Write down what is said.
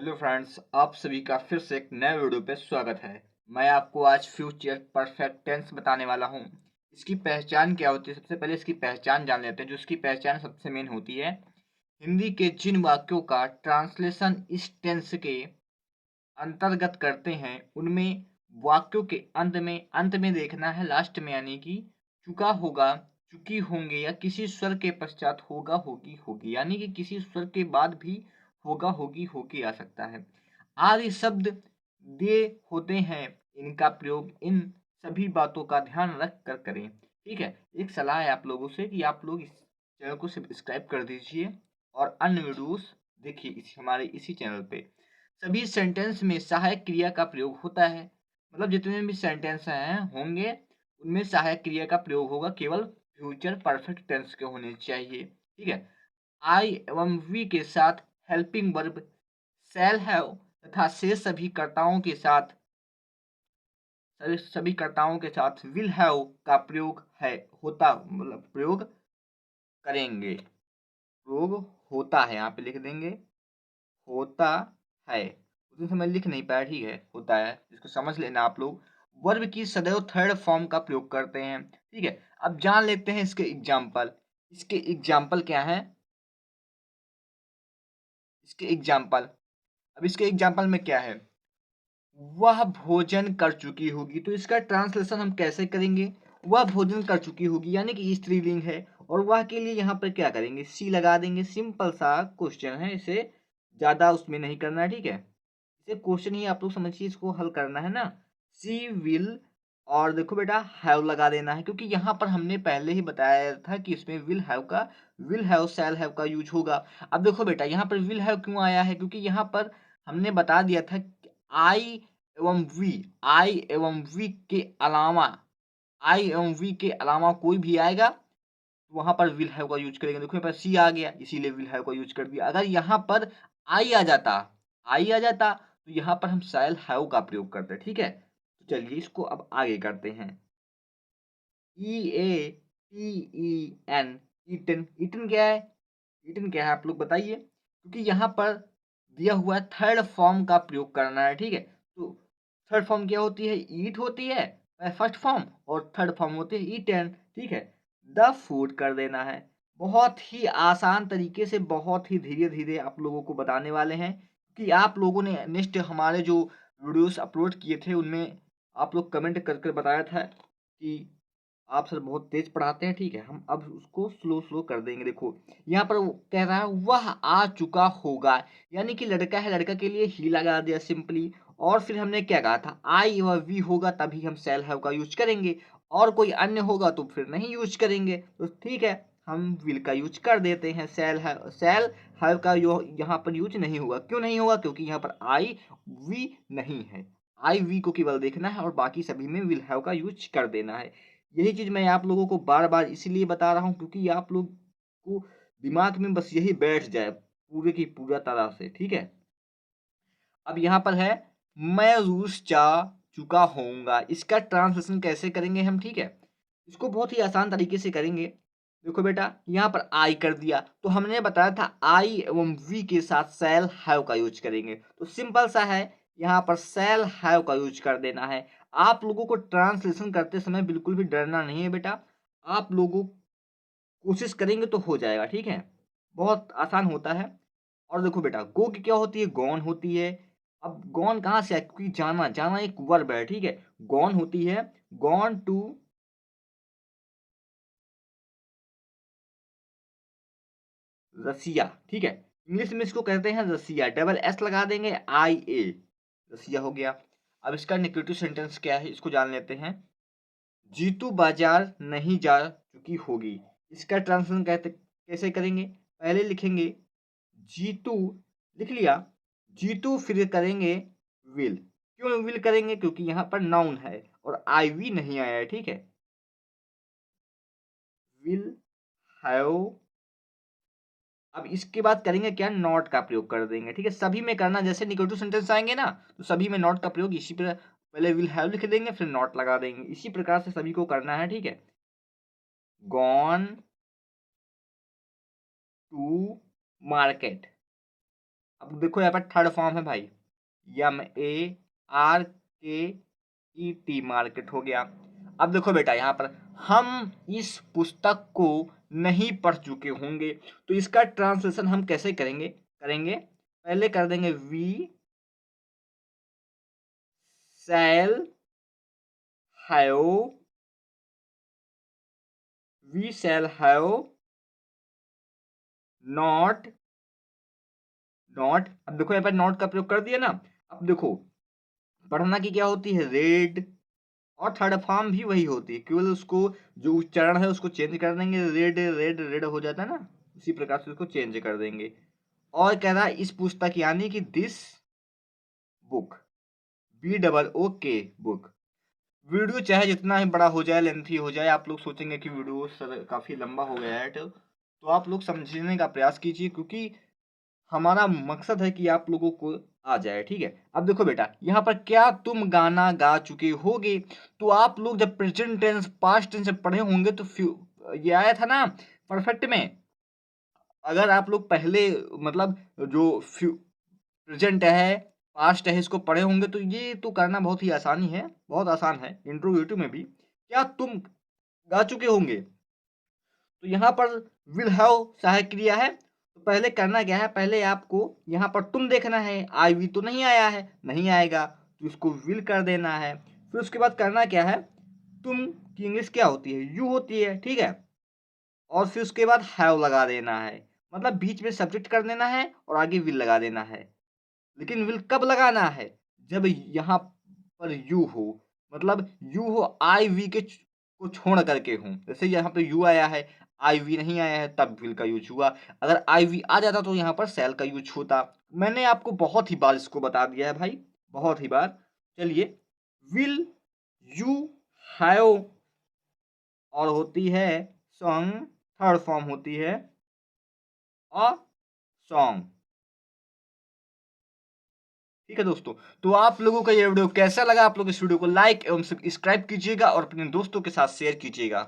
Hello friends, आप सभी का फिर से एक नए वीडियो पे स्वागत है। मैं आपको आज फ्यूचर परफेक्ट टेंस बताने वाला हूँ। इसकी पहचान क्या होती है? सबसे पहले इसकी पहचान जान लेते हैं। जो इसकी पहचान सबसे मेन होती है, हिंदी के जिन वाक्यों का ट्रांसलेशन इस टेंस के अंतर्गत करते हैं, उनमें वाक्यों के अंत में देखना है, लास्ट में, यानी कि चुका होगा, चुकी होंगे या किसी स्वर के पश्चात होगा, होगी, होगी, यानी कि किसी स्वर के बाद भी होगा, होगी, होगी आ सकता है। आदि शब्द दे होते हैं। इनका प्रयोग इन सभी बातों का ध्यान रख कर करें। ठीक है। एक सलाह है आप लोगों से कि आप लोग इस चैनल को सब्सक्राइब कर दीजिए और अन्य वीडियोस देखिए हमारे इसी चैनल पे। सभी सेंटेंस में सहायक क्रिया का प्रयोग होता है। मतलब जितने भी सेंटेंस हैं होंगे, उनमें सहायक क्रिया का प्रयोग होगा। केवल फ्यूचर परफेक्ट टेंस के होने चाहिए। ठीक है। आई एवं वी के साथ हेल्पिंग वर्ब शैल हैव तथा शेष सभी कर्ताओं के साथ विल हैव का प्रयोग है होता मतलब प्रयोग करेंगे। प्रयोग होता है, यहाँ पे लिख देंगे होता है। उतने समय लिख नहीं पाया, ठीक है, होता है, इसको समझ लेना आप लोग। वर्ब की सदैव थर्ड फॉर्म का प्रयोग करते हैं। ठीक है। अब जान लेते हैं इसके एग्जाम्पल। इसके एग्जाम्पल क्या है? इसके एग्जाम्पल अब इसके एग्जाम्पल में क्या है? वह भोजन कर चुकी होगी। तो इसका ट्रांसलेशन हम कैसे करेंगे? वह भोजन कर चुकी होगी, यानी कि स्त्रीलिंग है, और वह के लिए यहाँ पर क्या करेंगे? सी लगा देंगे। सिंपल सा क्वेश्चन है, इसे ज्यादा उसमें नहीं करना है। ठीक है। इसे क्वेश्चन ही आप लोग समझिए, इसको हल करना है ना। सी विल, और देखो बेटा हैव लगा देना है, क्योंकि यहाँ पर हमने पहले ही बताया था कि इसमें विल हैव शैल हैव का यूज होगा। अब देखो बेटा, यहाँ पर विल हैव क्यों आया है? क्योंकि यहाँ पर हमने बता दिया था कि आई एवं वी के अलावा कोई भी आएगा तो वहां पर विल हैव का यूज करेंगे। देखो यहाँ पर सी आ गया, इसीलिए विल हैव का यूज कर दिया। अगर यहाँ पर आई आ जाता तो यहाँ पर हम शैल हैव का प्रयोग करते। ठीक है। तो चलिए इसको अब आगे करते हैं। EATEN, eaten. ईटन क्या है? ईटन क्या है आप लोग बताइए, क्योंकि यहाँ पर दिया हुआ है थर्ड फॉर्म का प्रयोग करना है। ठीक है। तो थर्ड फॉर्म क्या होती है? ईट होती है फर्स्ट फॉर्म, और थर्ड फॉर्म होती है ईटन। ठीक है। द फूड कर देना है। बहुत ही आसान तरीके से, बहुत ही धीरे धीरे आप लोगों को बताने वाले हैं, कि आप लोगों ने नेक्स्ट हमारे जो वीडियोस अपलोड किए थे उनमें आप लोग कमेंट कर कर बताया था कि आप सर बहुत तेज पढ़ाते हैं। ठीक है। हम अब उसको स्लो स्लो कर देंगे। देखो यहाँ पर वो कह रहा है वह आ चुका होगा, यानी कि लड़का है, लड़का के लिए ही लगा दिया सिंपली। और फिर हमने क्या कहा था? आई व वी होगा तभी हम शैल हैव का यूज करेंगे, और कोई अन्य होगा तो फिर नहीं यूज करेंगे। तो ठीक है, हम विल का यूज कर देते हैं। शैल हैव का यहाँ पर यूज नहीं होगा। क्यों नहीं होगा? क्योंकि यहाँ पर आई वी नहीं है। आई वी को केवल देखना है और बाकी सभी में विल हैव का यूज कर देना है। यही चीज मैं आप लोगों को बार बार इसीलिए बता रहा हूँ, क्योंकि आप लोग को दिमाग में बस यही बैठ जाए पूरे की पूरा तरह से। ठीक है। अब यहाँ पर है मैं रूस जा चुका होऊंगा। इसका ट्रांसलेशन कैसे करेंगे हम? ठीक है। इसको बहुत ही आसान तरीके से करेंगे। देखो बेटा, यहाँ पर आई कर दिया तो हमने बताया था आई एवं वी के साथ शैल हैव का यूज करेंगे। तो सिंपल सा है, यहाँ पर शैल हैव का यूज कर देना है। आप लोगों को ट्रांसलेशन करते समय बिल्कुल भी डरना नहीं है बेटा। आप लोगों कोशिश करेंगे तो हो जाएगा। ठीक है। बहुत आसान होता है। और देखो बेटा, गो की क्या होती है? गॉन होती है। अब गॉन कहाँ से है? क्योंकि जाना, जाना एक वर्ब है। ठीक है। गॉन होती है गॉन टू रसिया। ठीक है। इंग्लिश में इसको कहते हैं रसिया। डबल एस लगा देंगे, IA, रसिया हो गया। अब इसका नेगेटिव सेंटेंस क्या है इसको जान लेते हैं। जीतू बाजार नहीं जा चुकी होगी। इसका ट्रांसलेशन कहते कैसे करेंगे? पहले लिखेंगे जीतू, लिख लिया। जीतू फिर करेंगे विल। क्यों विल करेंगे? क्योंकि यहाँ पर नाउन है और IV नहीं आया है। ठीक है। Will have. अब इसके बाद करेंगे क्या? नॉट का प्रयोग कर देंगे। ठीक है। सभी में करना, जैसे निगेटिव सेंटेंस आएंगे ना, तो सभी में नॉट का प्रयोग इसी पर, पहले विल हैव लिख देंगे फिर नॉट लगा देंगे। इसी प्रकार से सभी को करना है। ठीक है। Gone to market. अब देखो यहाँ पर थर्ड फॉर्म है भाई, MARKET, मार्केट हो गया। अब देखो बेटा यहाँ पर हम इस पुस्तक को नहीं पढ़ चुके होंगे, तो इसका ट्रांसलेशन हम कैसे करेंगे? पहले कर देंगे shall have we shall have not अब देखो यहाँ पर नॉट का प्रयोग कर दिया ना। अब देखो पढ़ना की क्या होती है? रेड, और थर्ड फॉर्म भी वही होती है, केवल उसको जो उच्चारण है उसको चेंज कर देंगे। रेड हो जाता है ना, उसी प्रकार से उसको चेंज कर देंगे। और कह रहा है इस पुस्तक यानी कि this book, BOOK book. Video चाहे जितना ही बड़ा हो जाए, लेंथी हो जाए, आप लोग सोचेंगे कि वीडियो काफी लंबा हो गया है, तो आप लोग समझने का प्रयास कीजिए, क्योंकि हमारा मकसद है कि आप लोगों को आ जाए, ठीक है। अब देखो बेटा यहाँ पर क्या तुम गाना गा चुके होगे, तो आप लोग जब प्रेजेंट टेंस पास्ट टेंस पढ़े होंगे तो ये आया था ना परफेक्ट में। अगर आप लोग पहले मतलब जो प्रेजेंट है पास्ट है इसको पढ़े होंगे तो ये तो करना बहुत ही आसानी है, बहुत आसान है। इंट्रोगेटिव में भी क्या तुम गा चुके होंगे, तो यहाँ पर विल हैव सहायक क्रिया है, तो पहले करना क्या है? पहले आपको यहाँ पर तुम देखना है, आई वी तो नहीं आया है, नहीं आएगा तो इसको विल कर देना है। फिर उसके बाद करना क्या है? तुम की इंग्लिश क्या होती है? यू होती है, ठीक है। और फिर उसके बाद हैव लगा देना है, मतलब बीच में सब्जेक्ट कर देना है और आगे विल लगा देना है। लेकिन विल कब लगाना है? जब यहाँ पर यू हो, मतलब यू हो आई वी के को छोड़ करके हूँ। जैसे यहाँ पे यू आया है, आई वी नहीं आया है, तब विल का यूज हुआ। अगर आई वी आ जाता तो यहाँ पर सेल का यूज होता। मैंने आपको बहुत ही बार इसको बता दिया है भाई, बहुत ही बार। चलिए, विल, यू, हैव और होती है सॉन्ग, थर्ड फॉर्म होती है अ सॉन्ग। ठीक है दोस्तों, तो आप लोगों का ये वीडियो कैसा लगा? आप लोग इस वीडियो को लाइक एवं सब्सक्राइब कीजिएगा और अपने दोस्तों के साथ शेयर कीजिएगा।